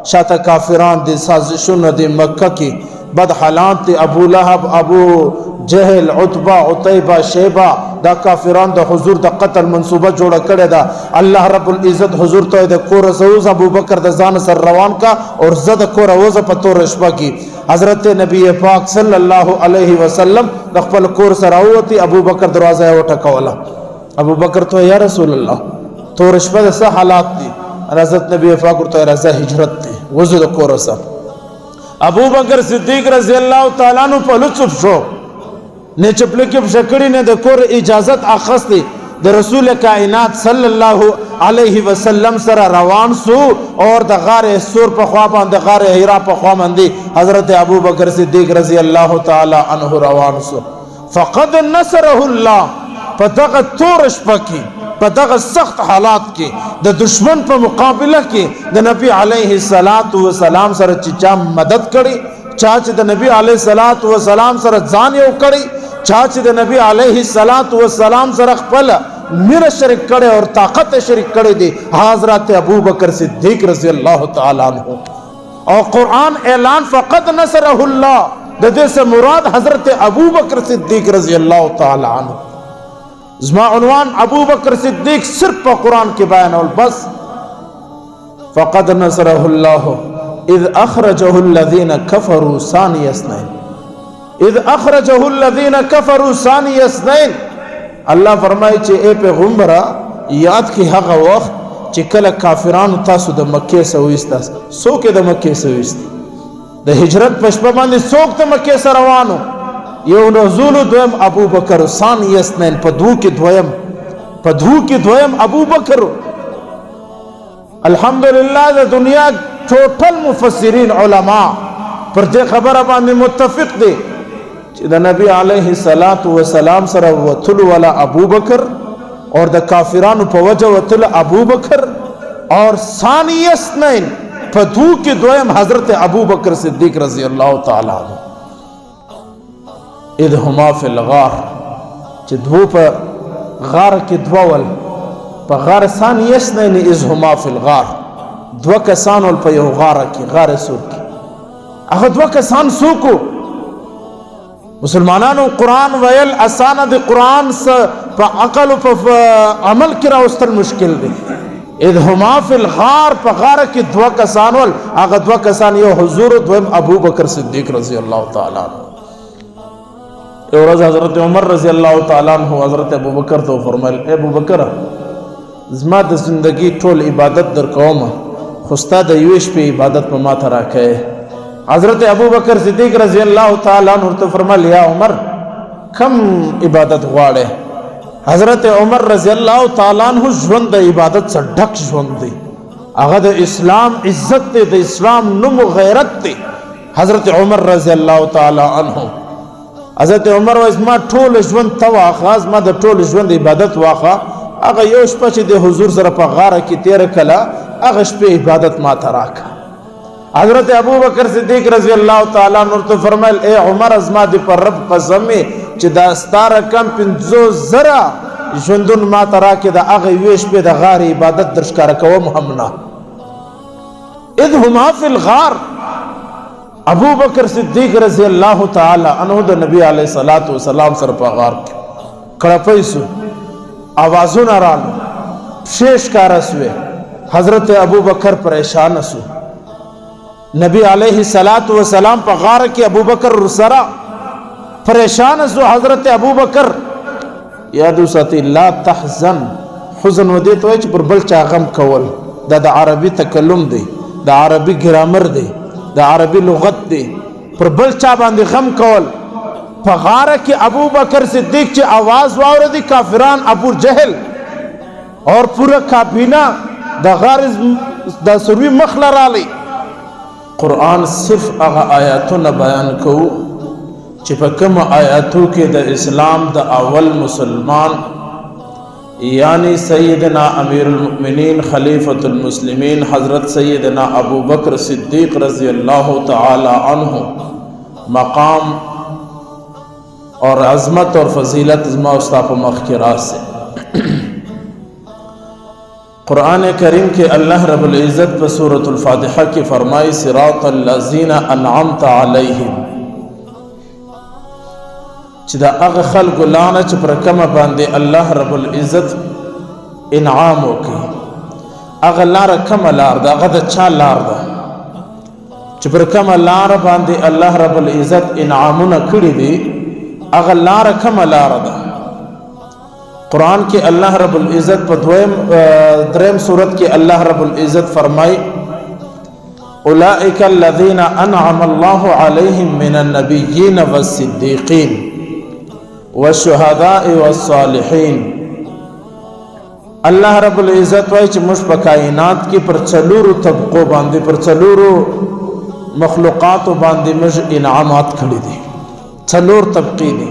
शाता काफिरान दी साजिशुन दी मक्का की बद हालात दी अबू लहब अबू जहल उतबा उतैबा शेबा दा काफिरान दा हुजूर दा कत्ल मंसूबा जोड़ा करे दा अल्लाह रब्बुल इज्जत हुजूर तो दे कोर सऊज अबू बकर दा जान सर रवान का और जद कोर वज पतो रशबा की हजरत नबी पाक सल्लल्लाहु अलैहि वसल्लम द खपल कोर सरावती अबू बकर दरवाजा उठकवला अबू बकर तो या रसूल अल्लाह तो रशबा सा हालात दी हजरत नबी पाक तो रजा हिजरत थी वजद कोर सा अबू बकर सिद्दीक रजी अल्लाह तआला नु पलुचुप शो ने चपले के शकड़ी ने दकोर इजाजत आखस्ती द रसूल कायनात सल्लल्लाहु अलैहि वसल्लम सरा रवान सु और द गारे सुर पर ख्वाबा द गारे हिरा पर ख्वामंदी हजरत अबू बकर सिद्दीक रजी अल्लाह तआला अन्हु रवान सु फक़द नसरहुल्लाह पतक तोरश पकी पतक सख्त हालात के द दुश्मन पर मुकाबला के द नबी अलैहि सलातु व सलाम सर चिचा मदद करी चाच द नबी अलैहि सलातु व सलाम सर जान यो करी चाच द नबी अलैहि सलातु व सलाम सर खपल मिर शरीक करे और ताकत शरीक करे दी हजरत अबू बकर सिद्दीक रजी अल्लाह तआला अन्हु और कुरान ऐलान फक़द नसरहुल्लाह दे से मुराद हजरत अबू बकर सिद्दीक रजी अल्लाह तआला अन्हु ज़मा उन्वान अबू बकर सिद्दीक सिर्फ कुरान के बयान और बस फ़क़द नसरहुल्लाह इज़ अख़रजहुल्लज़ीना कफ़रू सानी अस्नैन इज़ अख़रजहुल्लज़ीना कफ़रू सानी अस्नैन अल्लाह फरमाए चे ए पैगंबरा याद की हक़ वक्त चे कल काफिरान तासु द मक्के से हुइस्ता सो के द मक्के से हुइस्ती द हिजरत पशपा बांधी सोक द मक्के से रवानो यो नज़ूल द्वयम अबू बकर सानी अस्नैन पधू की द्वयम अबू बकर अल्हम्दुलिल्लाह द दुनिया टोटल मुफस्सिरीन उलमा पर दे खबर बांधी मुत्तफिक दे द नबी अलैहि सलातु व सलाम सर वथुल वाला अबू बकर और द काफिरान पवज वथुल अबू बकर और सानी अस्नैन पधू की द्वयम हजरत अबू बकर सिद्दीक रजी अल्लाह तआला अन्हु इद हुमा फिल गार चिदवू पर गार की द्ववल पर गार सानी अस्नैन इज हुमा फिल गार द्व कसान वल पर गार की गार सूर की अगर द्व कसान सूको मुसलमानों कुरान वयल आसान द कुरान से पर अकल पर अमल किरा उस्तल मुश्किल दे इद हुमा फिल गार पर गार की द्व कसान वल अगर द्व कसान यो हुजूर द्वम अबू बकर सिद्दीक रजी अल्लाह तआला और हजरत उमर रजी अल्लाह तआला अन्हु हजरत अबू बकर तो फरमाइल ए अबू बकर ज़मा द जिंदगी टोल इबादत दर कौम खुस्ता द युश पे इबादत में माथा रखे हजरत अबू बकर सिद्दीक रजी अल्लाह तआला अन्हु तो फरमाइल या उमर कम इबादत वाड़े हजरत उमर रजी अल्लाह तआला अन्हु ज़वंद इबादत से ढक ज़वंद अगद इस्लाम इज्जत द इस्लाम नुम गैरत हजरत उमर रजी अल्लाह तआला अन्हु हजरत उमर वजमा टोल ज़वंद तवा खास मा द टोल ज़वंद इबादत वाखा अगर योश पची दे हुजूर सर पर गार की तेरे कला अगश पे इबादत माथा रखा हजरत अबू बकर सिद्दीक रजी अल्लाह तआला अन्हु तो फरमाइल ए उमर अज़मा दे पर रब कसम च दास्तार कम पिंजो जरा जुंदुन माथा रखे द अग योश पे द गार इबादत दर्शकार को मुहम्मना इद हुमा फिल गार अबू बकर सिद्दीक रजी अल्लाह तआला अन्हु द नबी अलैहि सलातु व सलाम सर पर गार खड़पैसु आवाज़ों नाराल शेष कारसवे हजरत अबू बकर परेशान असु नबी अलैहि सलातु व सलाम पर गार के अबू बकर रुसरा परेशान असु हजरत अबू बकर यादु सती ला तहजन हुजन वदे तो पर बलचा गम कवल द अरबी तकल्लुम दे द अरबी ग्रामर दे द अरबी लुगत दे पर बलचा बांधे गम कवल फगार के अबू बकर सिद्दीक चे आवाज वावर दी काफिरान अबू जहल और पूरा काफिना द गारिज द सुरवी मखलर आली कुरान सिर्फ आगा आयातों न बयान को चिपकम आयातों के द इस्लाम द अवल मुसलमान यानी सैयदना अमीरुल मुमिनीन खलीफतुल मुस्लिमीन हजरत सैयदना अबू बकर सिद्दीक रजी अल्लाह तआला अन्हु मकाम और अज़मत और फजीलत ज़मा उस्ताप मखकिरा से قرآن کریم کے اللہ رب العزت پر سورة الفاتحہ کی فرمائی صراط الذین انعمت علیہم چې دا هغه خلکو لعنه چې پر کومه باندې الله رب العزت انعام وکړي هغه لاره کومه لار ده هغه د چا لار ده چې پر کومه لار باندې الله رب العزت انعامونه کړي دي هغه لار کومه لار ده قرآن کې الله رب العزت په دریم سورت کې الله رب العزت فرمای اولئک الذین انعم الله علیهم من النبیین والصدیقین والشهداء والصالحین الله رب العزت وایي چې موږ په کائنات کې پر څلورو طبقو باندې پر څلورو مخلوقات باندې موږ انعامات کړي دي څلور طبقې دي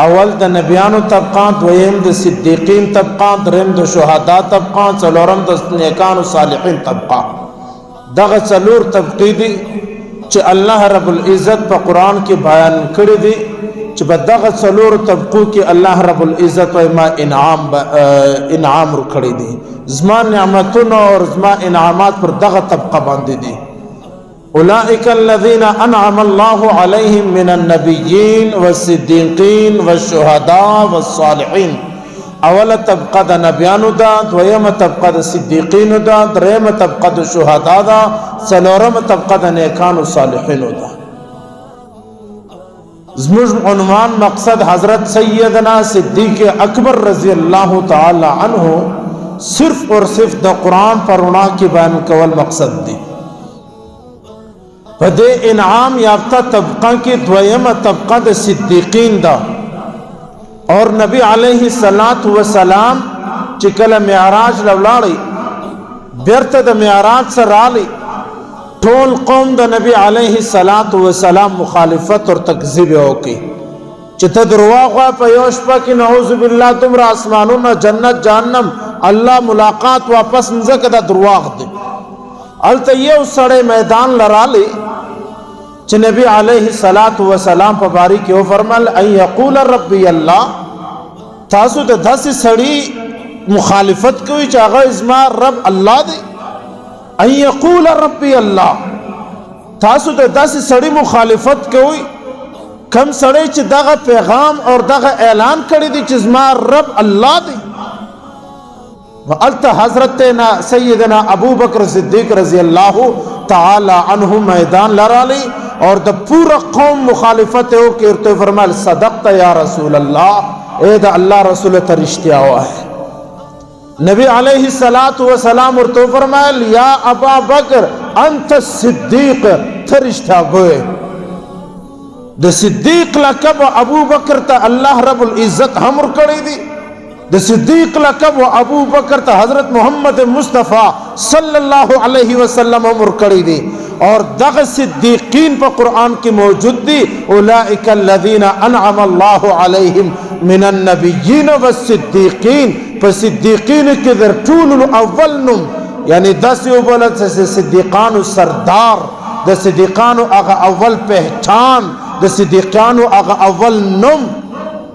اول د نبیانو طبقات دویم د صدیقین طبقات دریم د شهدا طبقات څلورم د نیکانو صالحین طبقات دغه څلور طبقې دي چې الله رب العزت په قرآن کې بیان کړي دي چې په دغه څلور طبقو کې الله رب العزت وايي ما انعام ورکړي دي زما نعمتونه او زما انعامات پر دغه طبقه باندې دي اولئک الذین انعم الله علیهم من النبیین والصدیقین والشهداء والصالحین اوله طبقه د نبیانو ده دویمه طبقه د صدیقینو ده دریمه طبقه د شهدا ده څلورمه طبقه د نیکانو صالحینو ده زموږ عنوان مقصد حضرت سیدنا صدیق اکبر رضی اللہ تعالی عنہ صرف اور صرف د قرآن پر رڼا کې بیان کول مقصد دی په دې انعام یافتہ طبقه کې دویمه طبقه د صدیقین ده اور نبی علیه الصلاۃ والسلام چې کله معراج لولاړي بیرته د معراج سره رالی ټول قوم د نبی علیه الصلاۃ والسلام مخالفت اور تکذیب وکي چې ته درواغ وایې په یو شپه کې نعوذ بالله تمره اسمانونه جنت جهنم الله ملاقات واپس مځکه دا درواغ دی هلته یو سړی میدان لرالی چې نبی علیه الصلاۃ والسلام په باری کې و فرمل ان یقول ربی الله تاسو د داسې سړی مخالفت کوي چې هغه زما رب الله دی ان یقول ربی الله تاسو د داسې سړی مخالفت کوي کم سړی چې دغه پیغام او دغه اعلان کړی دی چې زما رب الله دی وقالت حضرت سیدنا ابو بکر صدیق رضی اللہ تعالی عنہ میدان لرالی اور د پورا قوم مخالفت ہو کہ ارتو فرمال صدقت یا رسول اللہ اے دا اللہ رسول ترشتیا ہوا ہے نبی علیہ السلام ارتو فرمال یا ابا بکر انت صدیق ترشتیا گوئے دا صدیق لکب ابو بکر تا اللہ رب العزت ہمر کڑی دی د صدیق لقب و ابو بکر تا حضرت محمد مصطفیٰ صلی اللہ علیہ وسلم عمر کڑی دی اور دغ صدیقین پا قرآن کی موجود دی اولئک الذین انعم اللہ علیہم من النبیین والصدیقین پا صدیقین کی در طول الاول نم یعنی دس اوبولت سے صدیقان سردار د صدیقان اغا اول پہچان د صدیقان اغا اول نم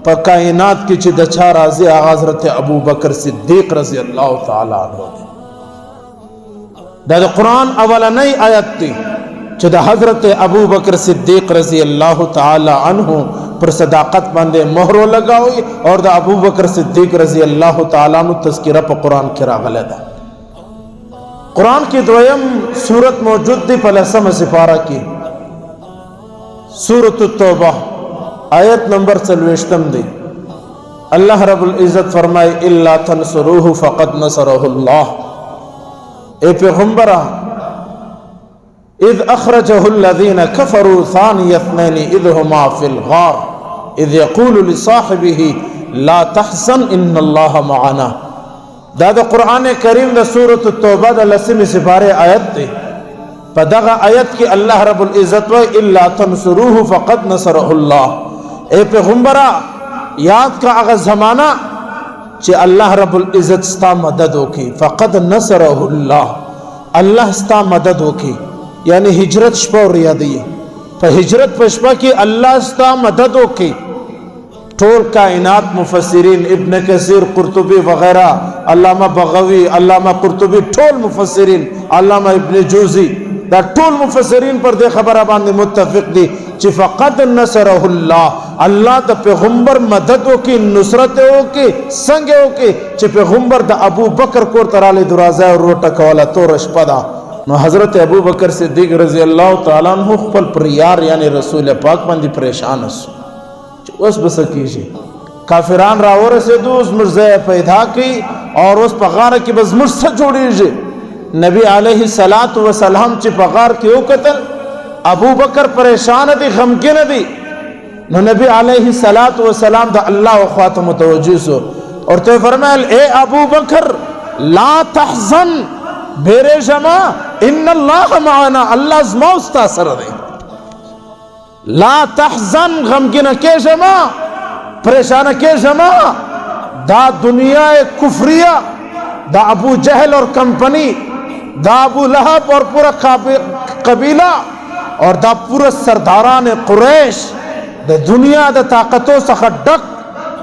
په کائنات کې چې د چا راضي حضرت ابو بکر صدیق رضی اللہ تعالی عنہ دا د قرآن اولنی آیت دی چې د حضرت ابو بکر صدیق رضی اللہ تعالی عنہ پر صداقت باندې مہر لگاوي اور د ابو بکر صدیق رضی اللہ تعالی عنہ تذکرہ په قرآن کې راغلی ده قرآن کې دویم سورت موجود دی په 10 سپارہ کې سورۃ التوبہ آیت نمبر 40 دی اللہ رب العزت فرمائے الا تنصروه فقد نصره اللہ اے پیغمبرہ اذ اخرجه الذین کفروا ثانی اثنین اذ هما فی الغار اذ یقول لصاحبه لا تحزن ان اللہ معنا دا قرآن کریم دا سورۃ التوبہ دا 10 سپارے آیت دی پدغه آیت کی اللہ رب العزت و الا تنصروه فقد نصره اللہ اے پیغمبرہ یاد کا اگر زمانہ چې اللہ رب العزت ستا مدد ہوکی فقد نصره اللہ اللہ ستا مدد ہوکی یعنی ہجرت شپا اور ریادی پا ہجرت پا شپا کی اللہ ستا مدد ہوکی ټول کائنات مفسرین ابن کثیر قرطبی وغیرہ علامہ بغوی علامہ قرطبی ټول مفسرین علامہ ابن جوزی دا ټول مفسرین پر دې خبره باندې متفق دي چې فقط نصره الله الله د پیغمبر مدد وکي نصرت وکي څنګه وکي چې پیغمبر د ابو بکر کور تراله دروازه روټه کوله تور شپه ده نو حضرت ابو بکر صدیق رضی الله تعالی عنہ خپل پر یار یعنی رسول پاک باندې پریشان وسو اوس بس کیږي کافران را ورسېدو اوس مرزه پیدا کی اور اوس په غار کې بس مرسه جوړیږي نبی علیہ الصلات والسلام چې په غار کې وکتل ابو بکر پریشان دي غمگین دي نو نبی علیہ الصلات والسلام د الله خواته متوجه سو اور ته فرمایل اے ابو بکر لا تحزن بیره جما ان الله معنا الله زما استا سره دی لا تحزن غمگین کې جما پریشان کې جما دا دنیا کفریہ دا ابو جہل اور کمپنی دا ابو لہب اور پورا قبیلہ اور دا پورا سرداران قریش دا دنیا دا طاقتوں سخت ڈک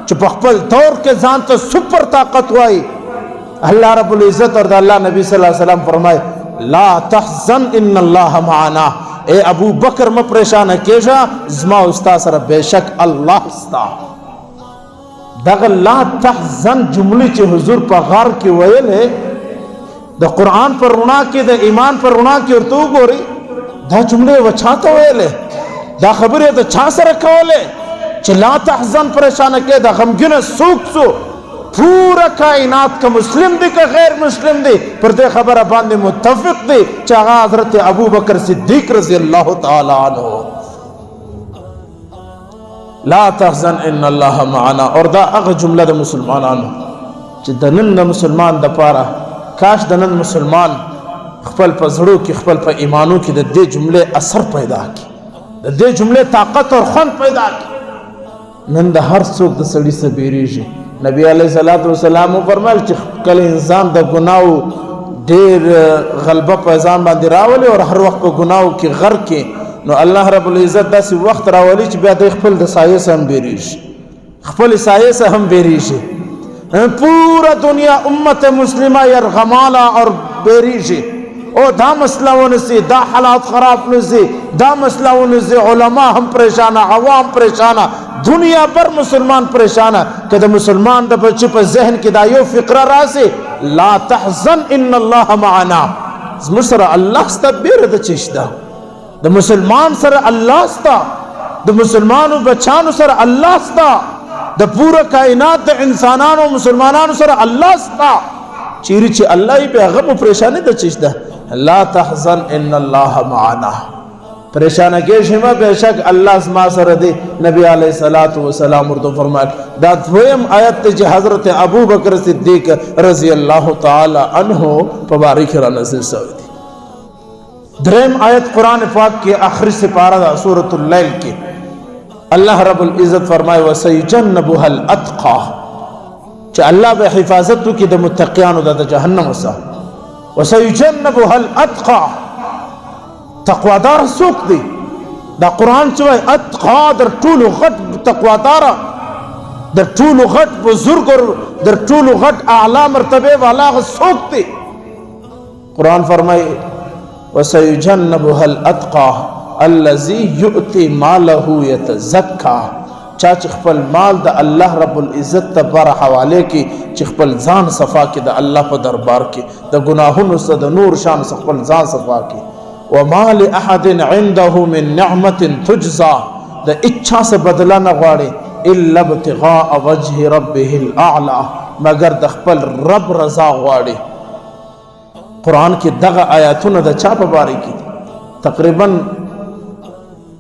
چھ پخپل دور کے ځان ته سپر طاقت وائی اللہ رب العزت اور دا اللہ نبی صلی اللہ علیہ وسلم فرمائے لا تحزن ان اللہ معنا اے ابو بکر میں پریشان کیجا زما استا سر بے شک اللہ استا دغه لا تحزن جملے چه حضور پا غار کی ویل ہے دا قرآن پر رنا کی دا ایمان پر رنا کی اور تو گوری دا جملے وچھاتا ویل ہے دا خبری دا چھا سر کولے چه لا تحزن پریشان کے دا غمگن سوک سو پورا کائنات کا مسلم دی کا غیر مسلم دی پر دے خبر باندے متفق دی چاہا حضرت ابو بکر صدیق رضی اللہ تعالی عنہ لا تحزن ان اللہ معنا اور دا اغ جملہ دا مسلمانانو چې دنن دا مسلمان دا پارا کاش دنن مسلمان خپل په زړو کې خپل په ایمانو کې د دې جملې اثر پیدا کی د دې جملې طاقت اور خوند پیدا کی نن د هر څوک د سړي څخه بیریږي نبی علیہ الصلوۃ والسلام فرمایل چې کله انسان د ګناو ډېر غلبه په ځان باندې راولي او هر وخت په ګناو کې غر کې نو الله رب العزت داسې وخت راولي چې بیا د خپل د سایه سره هم بیریږي خپل سایه سره هم بیریږي پورا دنیا امت مسلمہ یرغمالا اور بیریږي او دا مسئلہ ونسی دا حالات خراب نسی دا مسئلہ ونسی علماء هم پریشانہ عوام پریشانہ دنیا پر مسلمان پریشانہ کہ دا مسلمان دا بچی پر ذہن کی دا یو فقرہ راسی لا تحزن ان اللہ معنا مصر اللہ ستا بیر دا چشدہ دا مسلمان سر اللہ ستا دا مسلمانو بچانو سر اللہ ستا دا پورا کائنات دا انسانانو مسلمانانو سر اللہ ستا چیری چی اللہ ہی پہ غم و پریشانی دا چشدہ لا تحزن ان اللہ معنا پریشانہ کے شما بے شک اللہ اسما سر دے نبی علیہ الصلوۃ والسلام اردو فرمائے دا دویم آیت تے جی حضرت ابو بکر صدیق رضی اللہ تعالی عنہ پبارک را نزل سوئی تھی درہم آیت قرآن پاک کی آخری سپارہ دا سورۃ اللیل کی اللہ رب العزت فرمائے وَسَيُجَنَّبُهَا الْأَتْقَى چا اللہ بے حفاظت کی دا متقیانو دا جہنم اسا وَسَيُجَنَّبُهَا الْأَتْقَى تقوادار سوک دی دا قرآن چوئے اتقا در طول غٹ تقوادارا در طول غٹ بزرگ اور در طول غٹ اعلی مرتبے والا سوک دی قرآن فرمائے وَسَيُجَنَّبُهَا الْأَتْقَى الَّذِي يُؤْتِي مَالَهُ يَتَزَكَّى چاچ خپل مال دا اللہ رب العزت تبار حوالے کی چخپل زان صفا کی دا اللہ پا دربار کی دا گناہن سے دا نور شان سخپل زان صفا کی وَمَا لِأَحَدٍ عِنْدَهُ مِن نِعْمَةٍ تُجْزَى دا اچھا سے بدلہ نغواری إِلَّا ابْتِغَاءَ وَجْهِ رَبِّهِ الْأَعْلَى مگر دا خپل رب رضا غواری قرآن کی دغا آیاتون دا چاپ باری کی تقریباً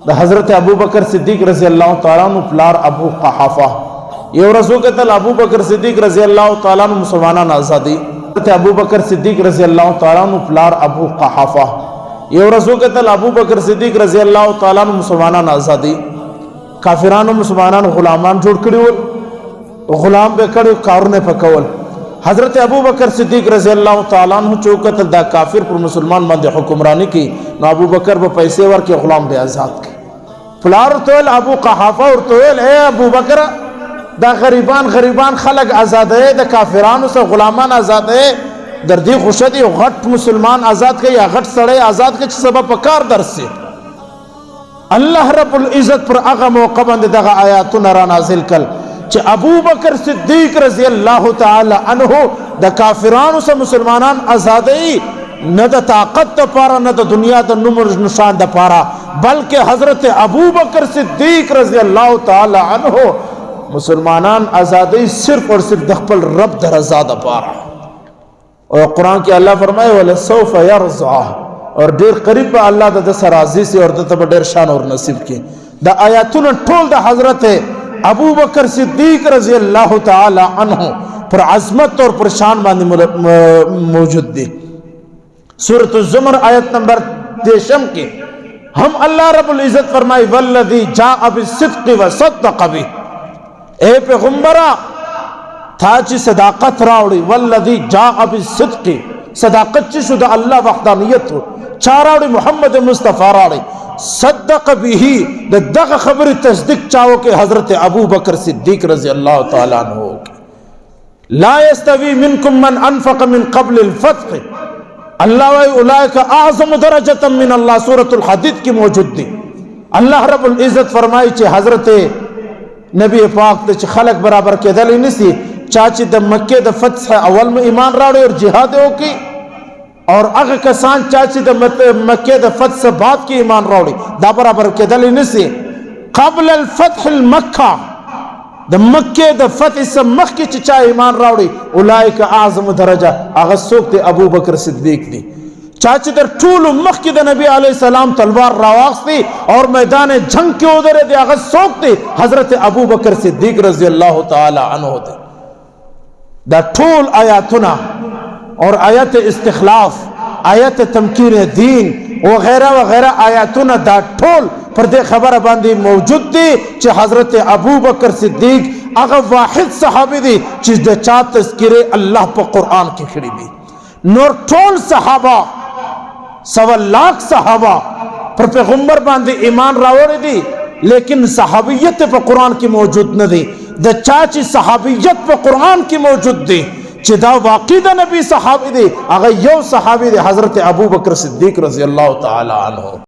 دا حضرت ابو بکر صدیق رضی اللہ تعالیٰ عنہ پلار ابو قحافہ یہ رسول کے تل ابو بکر صدیق رضی اللہ تعالیٰ عنہ مسلمانان آزادی حضرت ابو بکر صدیق رضی اللہ تعالیٰ عنہ پلار ابو قحافہ یہ رسول کے تل ابو بکر صدیق رضی اللہ تعالیٰ عنہ مسلمانان آزادی کافران و مسلمانان غلامان جوڑ کری غلام بے کڑی کارنے پکول حضرت ابو بکر صدیق رضی اللہ تعالیٰ عنہ چوکت دا کافر پر مسلمان بند حکمرانی کی نو ابو بکر با پیسے ور کے غلام بے آزاد کی پلار تویل ابو قحافہ اور تویل اے ابو بکر دا غریبان خلق آزادے دا کافرانو سے غلامان آزادے دردی خوشدی غٹ مسلمان آزاد کے یا غٹ سڑے آزاد کے سبب پکار در سے اللہ رب العزت پر اغا موقع بند دا آیاتنا را نازل کل چھ ابو بکر صدیق رضی اللہ تعالی عنہ دا کافرانو سے مسلمانان آزادی نہ دا طاقت دا پارا نہ دا دنیا دا نمر نشان دا پارا بلکہ حضرت ابو بکر صدیق رضی اللہ تعالی عنہ مسلمانان آزادی صرف اور صرف دخپل رب در ازاد پارا اور قرآن کی اللہ فرمائے وَلَسَوْفَ يَرْضَعَ اور دیر قریب با اللہ دا دس راضی سے اور دا دیر شان اور نصیب کی دا آیاتون ٹھول دا حضرت ابو بکر صدیق رضی اللہ تعالی عنہ پر عظمت اور پر شان باندے موجود دی سورۃ الزمر آیت نمبر 10 کی ہم اللہ رب العزت فرمائی والذی جاء بالصدق وصدق به اے پیغمبرہ تھا چی صداقت راوڑی والذی جاء بالصدق صداقت چی شدہ اللہ وحدانیت ہو چاراوڑی محمد مصطفیٰ راوڑی صدق بھی دغ خبر تصدیق چاہو کہ حضرت ابو بکر صدیق رضی اللہ تعالیٰ عنہ ہو لا يستوی منکم من انفق من قبل الفتح اللہ و اولئک اعظم درجتا من اللہ سورۃ الحدید کی موجود دی اللہ رب العزت فرمائی چی حضرت نبی پاک چی خلق برابر کے دلی نسی چاچی دا مکہ دا فتح اول میں ایمان راڑے اور جہاد ہو کی اور اگر کسان چاچی دا مکہ دا فتح بعد کی ایمان راڑے دا برابر کے دلی نسی قبل الفتح المکہ دا مکہ دا فتح سے مخ کی چچا ایمان راوڑی اولائک اعظم درجہ اگر سوک دے ابو بکر صدیق دی چاچی در طول مخ کی دا نبی علیہ السلام تلوار راواقس دی اور میدان جنگ کے ادھر دے اگر سوک دے حضرت ابو بکر صدیق رضی اللہ تعالی عنہ دے دا طول آیاتنا اور آیت استخلاف آیت تمکین دین وغیرہ وغیرہ آیاتنا دا طول پر دے خبر باندی موجود دی چی حضرت ابو بکر صدیق اگر واحد صحابی دی چیز دے چاہ تذکر اللہ پا قرآن کی کھڑی دی نور طول صحابہ 1.25 لاکھ صحابہ پر پیغمبر باندی ایمان راوڑی دی لیکن صحابیت پا قرآن کی موجود نہ دی دا چاچی صحابیت پا قرآن کی موجود دی چی دا واقعی دا نبی صحابی دی اگر یو صحابی دی حضرت ابو بکر صدیق رضی اللہ تعالی عنہ